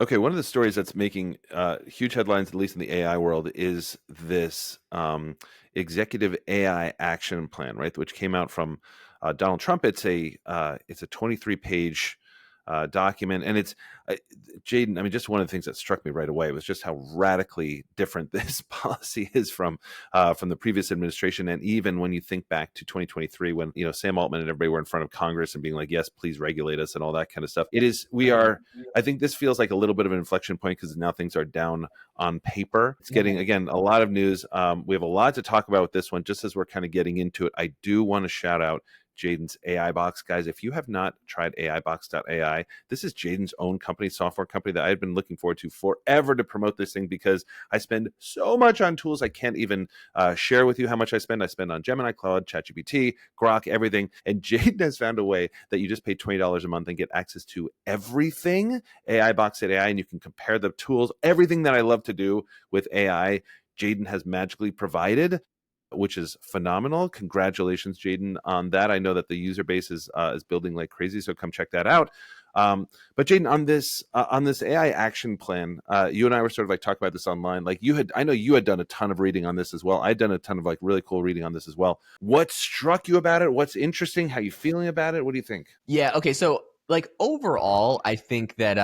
Okay, one of the stories that's making huge headlines, at least in the AI world, is this executive AI action plan, right? Which came out from Donald Trump. It's a 23-page document, and it's Jaeden. I mean, just one of the things that struck me right away was just how radically different this policy is from the previous administration, and even when you think back to 2023, when Sam Altman and everybody were in front of Congress and being like, "Yes, please regulate us," and all that kind of stuff. It is we are. I think this feels like a little bit of an inflection point because now things are down on paper. It's getting, again, a lot of news. We have a lot to talk about with this one. Just as we're kind of getting into it, I do want to shout out Jaeden's AI Box. Guys, if you have not tried AIbox.ai, this is Jaeden's own company, software company that I've been looking forward to forever to promote this thing because I spend so much on tools I can't even share with you how much I spend. I spend on Gemini, Cloud, ChatGPT, Grok, everything. And Jaeden has found a way that you just pay $20 a month and get access to everything, AIbox.ai, and you can compare the tools, everything that I love to do with AI. Jaeden has magically provided, which is phenomenal. Congratulations, Jaeden, on that. I know that the user base is building like crazy, so come check that out. But Jaeden, on this AI action plan, you and I were sort of like talking about this online. Like I know you had done a ton of reading on this as well. I'd done a ton of like really cool reading on this as well. What struck you about it? What's interesting? How you feeling about it? What do you think? Yeah. Okay. So like overall, I think that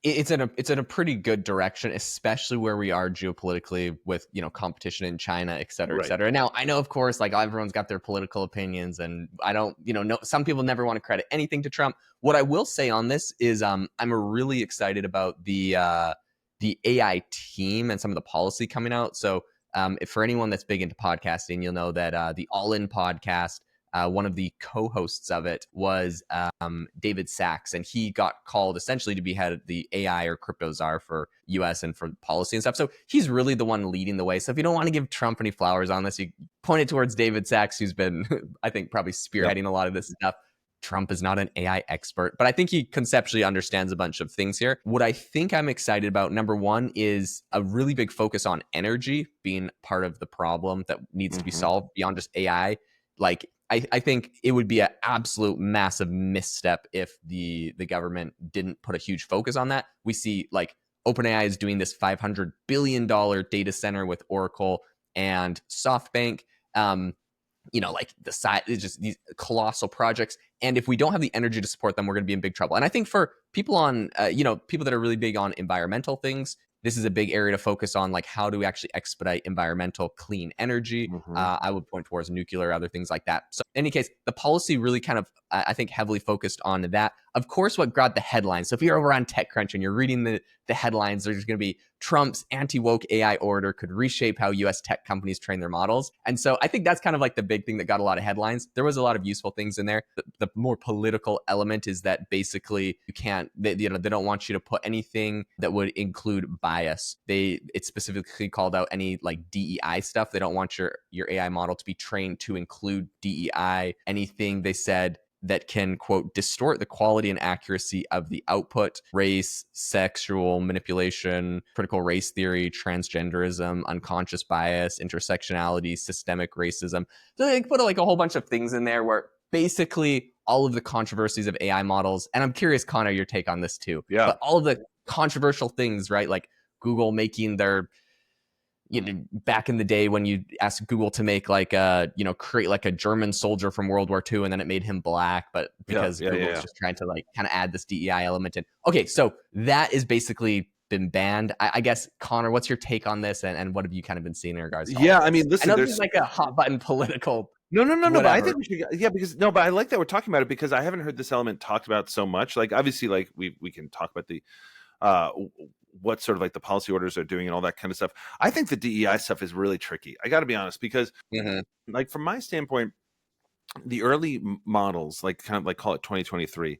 it's in a pretty good direction, especially where we are geopolitically with competition in China, et cetera, et Right. cetera. Now I know, of course, like everyone's got their political opinions, and I don't know some people never want to credit anything to Trump. What I will say on this is I'm really excited about the AI team and some of the policy coming out. So if for anyone that's big into podcasting, you'll know that the All In podcast, one of the co-hosts of it was David Sachs, and he got called essentially to be head of the AI or crypto czar for US and for policy and stuff. So he's really the one leading the way. So if you don't want to give Trump any flowers on this, you point it towards David Sachs, who's been, I think, probably spearheading a lot of this stuff. Trump is not an AI expert, but I think he conceptually understands a bunch of things here. What I think I'm excited about, number one, is a really big focus on energy being part of the problem that needs to be solved beyond just AI. Like, I think it would be an absolute massive misstep if the government didn't put a huge focus on that. We see like OpenAI is doing this $500 billion data center with Oracle and SoftBank. Like the size is just these colossal projects. And if we don't have the energy to support them, we're going to be in big trouble. And I think for people on, people that are really big on environmental things, this is a big area to focus on, like how do we actually expedite environmental clean energy? I would point towards nuclear, other things like that. So in any case, the policy really kind of, I think, heavily focused on that. Of course, what grabbed the headlines. So if you're over on TechCrunch and you're reading the headlines, there's going to be Trump's anti-woke AI order could reshape how US tech companies train their models. And so I think that's kind of like the big thing that got a lot of headlines. There was a lot of useful things in there. The more political element is that basically you can't, they don't want you to put anything that would include bias. It specifically called out any like DEI stuff. They don't want your AI model to be trained to include DEI. Anything they said that can, quote, distort the quality and accuracy of the output, race, sexual manipulation, critical race theory, transgenderism, unconscious bias, intersectionality, systemic racism. So they put like a whole bunch of things in there where basically all of the controversies of AI models, and I'm curious, Conor, your take on this too. Yeah. But all of the controversial things, right? Like Google making their, back in the day when you asked Google to make like create like a German soldier from World War II, and then it made him black, but because Google's just trying to like kind of add this DEI element in. Okay, so that is basically been banned. I guess, Conor, what's your take on this, and what have you kind of been seeing in regards to all Yeah, this? I mean, listen, I know this is like a hot button political. No, but I think Whatever. we should, yeah, because no, but I like that we're talking about it because I haven't heard this element talked about so much. Like, obviously, like we can talk about the what sort of like the policy orders are doing and all that kind of stuff. I think the DEI stuff is really tricky. I got to be honest, because like from my standpoint, the early models, like kind of like call it 2023,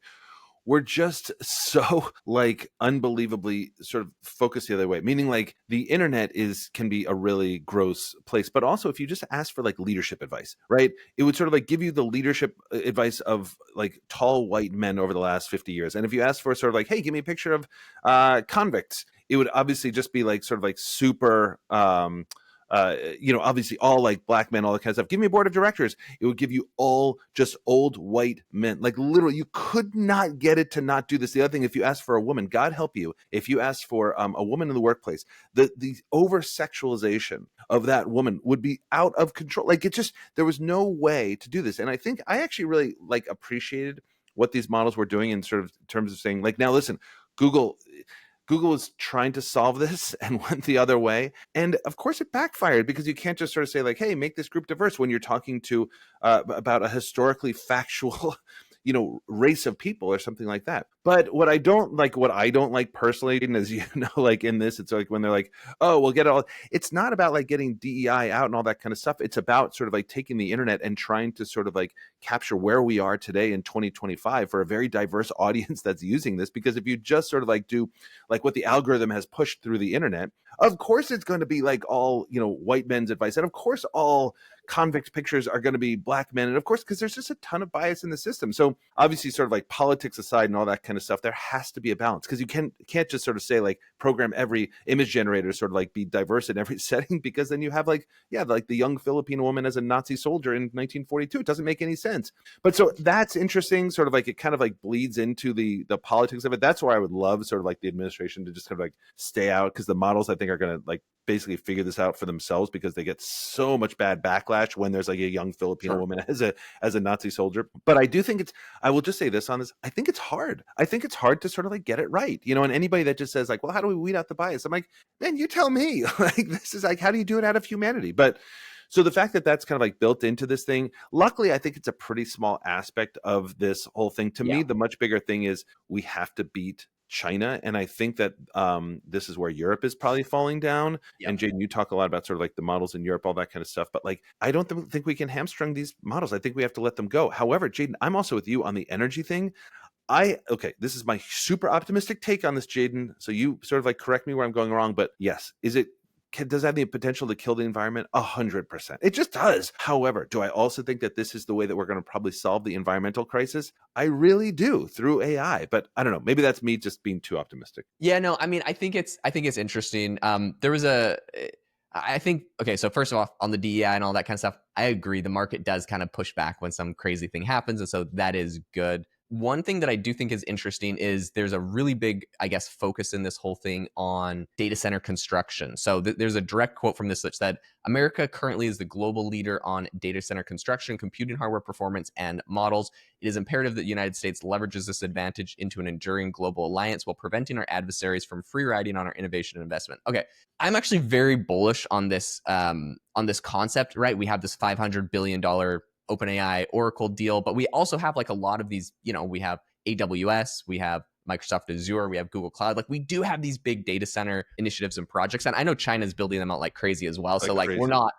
were just so like unbelievably sort of focused the other way, meaning like the internet can be a really gross place. But also if you just ask for like leadership advice, right, it would sort of like give you the leadership advice of like tall white men over the last 50 years. And if you ask for sort of like, hey, give me a picture of convicts, it would obviously just be like sort of like super obviously all like black men, all that kind of stuff. Give me a board of directors. It would give you all just old white men. Like literally, you could not get it to not do this. The other thing, if you ask for a woman, God help you, if you ask for a woman in the workplace, the over sexualization of that woman would be out of control. Like it just, there was no way to do this. And I think I actually really like appreciated what these models were doing in sort of terms of saying like, now listen, Google was trying to solve this and went the other way. And of course it backfired, because you can't just sort of say like, hey, make this group diverse when you're talking to about a historically factual race of people or something like that. But what I don't like personally, and as you know, like in this, it's like when they're like, oh, we'll get it all. It's not about like getting DEI out and all that kind of stuff. It's about sort of like taking the internet and trying to sort of like capture where we are today in 2025 for a very diverse audience that's using this. Because if you just sort of like do like what the algorithm has pushed through the internet, of course it's going to be like all white men's advice, and of course all convict pictures are going to be black men, and of course because there's just a ton of bias in the system. So obviously, sort of like politics aside and all that kind of stuff, there has to be a balance, because you can't just sort of say like program every image generator to sort of like be diverse in every setting, because then you have like the young Filipino woman as a Nazi soldier in 1942. It doesn't make any sense. But so that's interesting, sort of like it kind of like bleeds into the politics of it. That's where I would love sort of like the administration to just kind of like stay out, because the models I think are going to like basically figure this out for themselves, because they get so much bad backlash when there's like a young Filipino woman as a Nazi soldier. But I do think I will just say this on this, I think it's hard. I think it's hard to sort of like get it right, and anybody that just says like, well, how do we weed out the bias? I'm like, man, you tell me. Like, this is like, how do you do it out of humanity? But so the fact that that's kind of like built into this thing, luckily, I think it's a pretty small aspect of this whole thing. To me, the much bigger thing is we have to beat China. And I think that this is where Europe is probably falling down. Yep. And Jaeden, you talk a lot about sort of like the models in Europe, all that kind of stuff. But like, I don't think we can hamstring these models. I think we have to let them go. However, Jaeden, I'm also with you on the energy thing. This is my super optimistic take on this, Jaeden. So you sort of like correct me where I'm going wrong. But yes, does it have the potential to kill the environment? 100%. It just does. However, do I also think that this is the way that we're going to probably solve the environmental crisis? I really do, through AI. But I don't know. Maybe that's me just being too optimistic. Yeah, no, I mean, I think it's interesting. There was I think, okay, so first of all, on the DEI and all that kind of stuff, I agree. The market does kind of push back when some crazy thing happens. And so that is good. One thing that I do think is interesting is there's a really big, I guess, focus in this whole thing on data center construction. So there's a direct quote from this that said, America currently is the global leader on data center construction, computing hardware performance, and models. It is imperative that the United States leverages this advantage into an enduring global alliance while preventing our adversaries from free riding on our innovation and investment. Okay, I'm actually very bullish on this concept, right? We have this $500 billion OpenAI Oracle deal, but we also have like a lot of these, we have AWS, we have Microsoft Azure, we have Google Cloud. Like we do have these big data center initiatives and projects. And I know China's building them out like crazy as well. So like crazy. we're not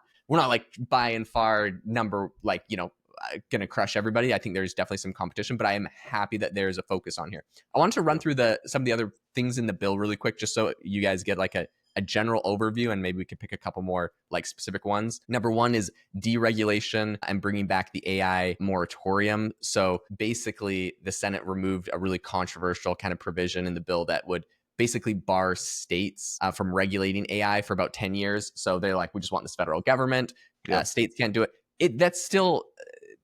like by and far number, like, going to crush everybody. I think there's definitely some competition, but I am happy that there's a focus on here. I want to run through some of the other things in the bill really quick, just so you guys get like a general overview, and maybe we could pick a couple more like specific ones. Number one is deregulation and bringing back the AI moratorium. So basically the Senate removed a really controversial kind of provision in the bill that would basically bar states from regulating AI for about 10 years. So they're like, we just want this federal government. States can't do it. That's still...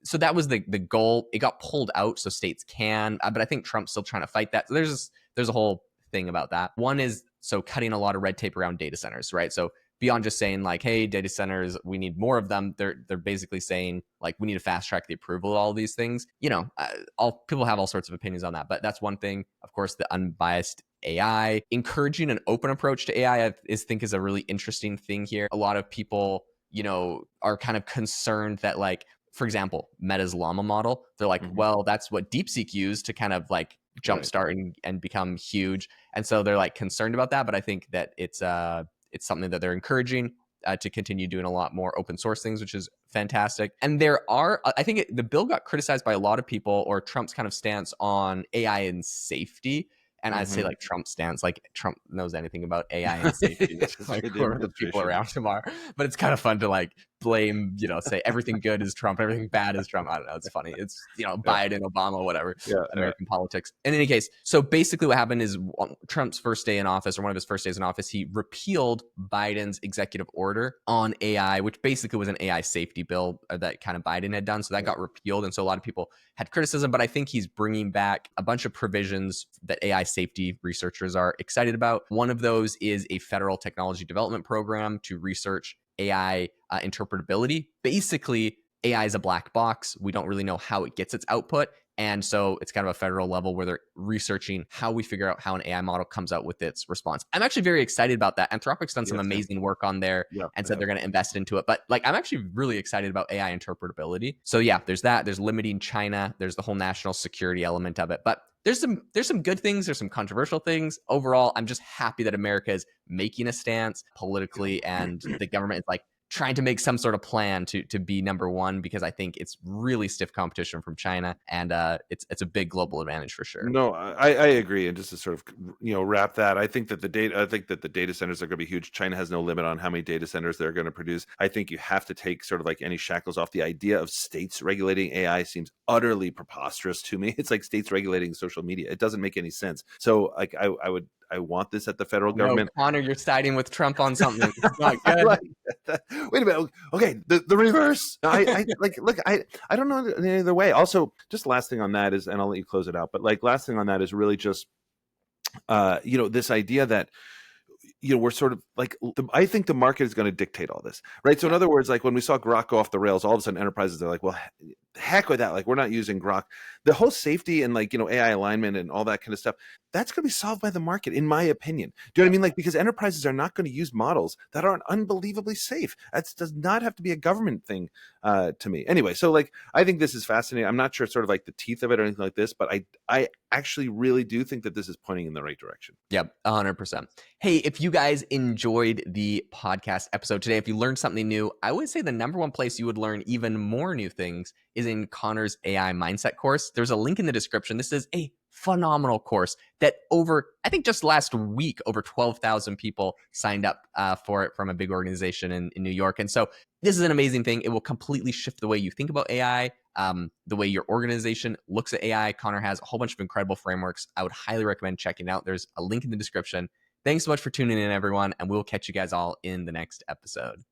So that was the goal. It got pulled out so states can, but I think Trump's still trying to fight that. So there's a whole thing about that. One is cutting a lot of red tape around data centers, right? So beyond just saying like, hey, data centers, we need more of them. They're basically saying like, we need to fast track the approval of all of these things. All people have all sorts of opinions on that, but that's one thing. Of course, the unbiased AI, encouraging an open approach to AI, I think is a really interesting thing here. A lot of people, are kind of concerned that like, for example, Meta's Llama model, they're like, well, that's what DeepSeek used to kind of like jumpstart and become huge. And so they're like concerned about that. But I think that it's something that they're encouraging to continue doing a lot more open source things, which is fantastic. And I think the bill got criticized by a lot of people, or Trump's kind of stance on AI and safety. And I'd say like Trump's stance, like Trump knows anything about AI and safety. Like we're the people around tomorrow. But it's kind of fun to like blame, say everything good is Trump, everything bad is Trump. I don't know. It's funny. It's, Yeah, Biden, Obama, whatever, yeah, yeah. American politics. In any case, so basically what happened is on Trump's first day in office, or one of his first days in office, he repealed Biden's executive order on AI, which basically was an AI safety bill that kind of Biden had done. So that got repealed. And so a lot of people had criticism, but I think he's bringing back a bunch of provisions that AI safety researchers are excited about. One of those is a federal technology development program to research AI interpretability. Basically, AI is a black box. We don't really know how it gets its output. And so it's kind of a federal level where they're researching how we figure out how an AI model comes out with its response. I'm actually very excited about that. Anthropic's done some Yes, Sam. amazing work on there Yeah, and they said have. they're going to invest into it. But I'm actually really excited about AI interpretability. So yeah, there's that. There's limiting China. There's the whole national security element of it. But there's some good things. There's some controversial things. Overall, I'm just happy that America is making a stance politically, and the government is trying to make some sort of plan to be number one, because I think it's really stiff competition from China, and it's a big global advantage for sure. No, I agree. And just to sort of wrap that, I think that the data centers are going to be huge. China has no limit on how many data centers they're going to produce. I think you have to take sort of any shackles off. The idea of states regulating AI seems utterly preposterous to me. It's like states regulating social media. It doesn't make any sense. So I want this at the federal No, government. Conor, you're siding with Trump on something. It's not I good. like that. Wait a minute. Okay, the reverse. I look. I don't know any other way. Also, just last thing on that is, and I'll let you close it out. But last thing on that is really just this idea that we're sort of I think the market is going to dictate all this, right? So in other words, when we saw Grok go off the rails, all of a sudden enterprises are like, well, heck with that. We're not using Grok. The whole safety and AI alignment and all that kind of stuff, that's going to be solved by the market, in my opinion. Do you know what I mean? Because enterprises are not going to use models that aren't unbelievably safe. That does not have to be a government thing to me. Anyway, so I think this is fascinating. I'm not sure sort of the teeth of it or anything like this, but I actually really do think that this is pointing in the right direction. Yep, 100%. Hey, if you guys enjoyed the podcast episode today, if you learned something new, I would say the number one place you would learn even more new things is in Conor's AI mindset course. There's a link in the description. This is a phenomenal course that I think just last week, over 12,000 people signed up for it from a big organization in New York. And so this is an amazing thing. It will completely shift the way you think about AI, the way your organization looks at AI. Conor has a whole bunch of incredible frameworks. I would highly recommend checking it out. There's a link in the description. Thanks so much for tuning in, everyone, and we'll catch you guys all in the next episode.